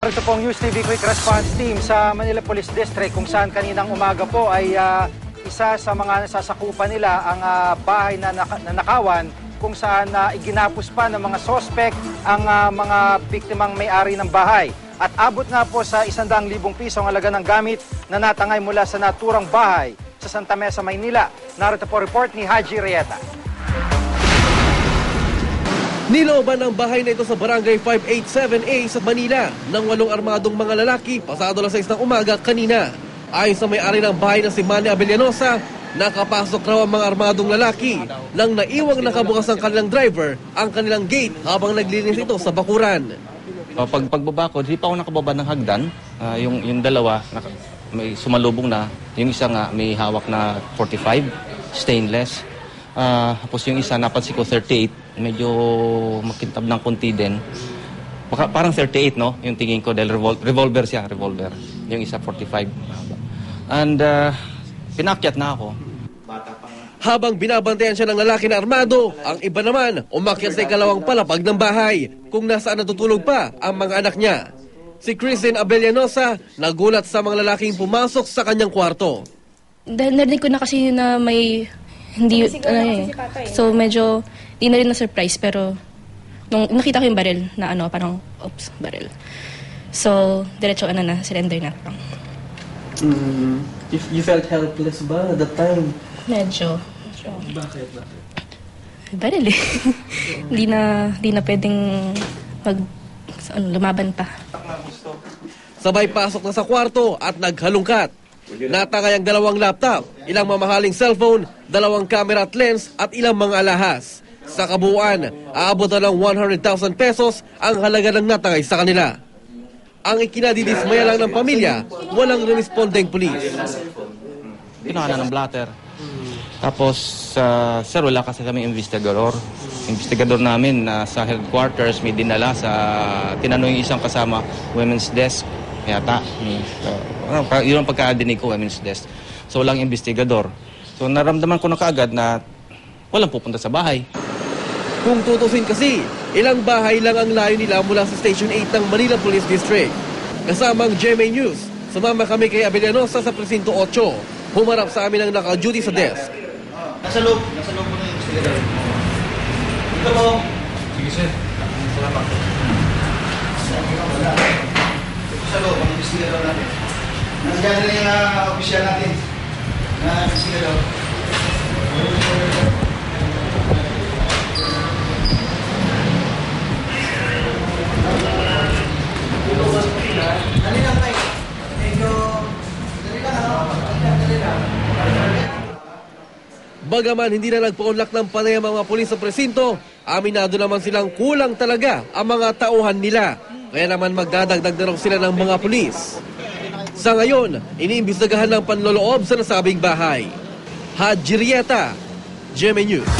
Ito pong News TV Quick Response Team sa Manila Police District kung saan kaninang umaga po ay isa sa mga nasasakupan nila ang bahay na nakawan kung saan iginapos pa ng mga sospek ang mga biktimang may-ari ng bahay. At abot nga po sa 100,000 piso ang halaga ng gamit na natangay mula sa naturang bahay sa Santa Mesa, Maynila. Narito po report ni Haji Rieta. Nilooban ang bahay na ito sa Barangay 587A sa Manila ng 8 armadong mga lalaki pasado alas 6 ng umaga kanina. Ayon sa may-ari ng bahay na si Manny Abellanosa, nakapasok raw ang mga armadong lalaki nang naiwang nakabukas ang kanilang driver ang kanilang gate habang naglinis ito sa bakuran. Pagbaba ko, hindi pa ako nakababa ng hagdan. Yung dalawa, may sumalubong na. Yung isa nga, may hawak na 45, stainless. Tapos yung isa, napansin ko 38, medyo makintab ng konti din. Parang 38, no? Yung tingin ko, dahil revolver siya, revolver. Yung isa, 45. And pinakyat na ako. Habang binabantayan siya ng lalaki na armado, ang iba naman umakyat sa ikalawang palapag ng bahay kung nasaan natutulog pa ang mga anak niya. Si Christine Abellanosa nagulat sa mga lalaking pumasok sa kanyang kwarto. Narinig ko na kasi na may hindi so medyo di na rin na-surprise, pero nung nakita ko yung baril na parang oops, baril. So diretso na surrender na. You felt helpless ba at that time? Medyo. Bakit? Baril eh. Hindi na pwedeng lumaban pa. Sabay pasok na sa kwarto at naghalungkat. Natangay ang 2 laptop, ilang mamahaling cellphone, 2 camera at lens at ilang mga alahas. Sa kabuuan, aabot na ng 100,000 pesos ang halaga ng natangay sa kanila. Ang ikinadidismaya lang ng pamilya, walang responding police. Kinuha na ng blatter. Tapos, sir, wala kasi kami investigador. Investigador namin sa headquarters, may dinala tinanong yung isang kasama, women's desk, yata. Yun ang pagkadinig ko, women's desk. So, walang investigador. So, naramdaman ko na kaagad na walang pupunta sa bahay. Kung tutusin kasi, ilang bahay lang ang layo nila mula sa Station 8 ng Manila Police District. Kasamang GMA News, sumama kami kay Abellanosa sa Presinto 8. Humarap sa amin ang naka-duty sa desk. Nasa loob po na yung investigador. Dito po. Sige sir. Salamat. Dito sa loob, ang investigador natin. Nandiyan na yung opisyal natin na investigador. Dali lang tayo. Medyo dali lang. Bagaman hindi na nagpa-unlock ng panay ang mga pulis sa presinto, aminado naman silang kulang talaga ang mga tauhan nila. Kaya naman magdadagdag na raw sila ng mga pulis. Sa ngayon, iniimbestagahan ng panloloob sa nasabing bahay. Haji Rieta, GMA News.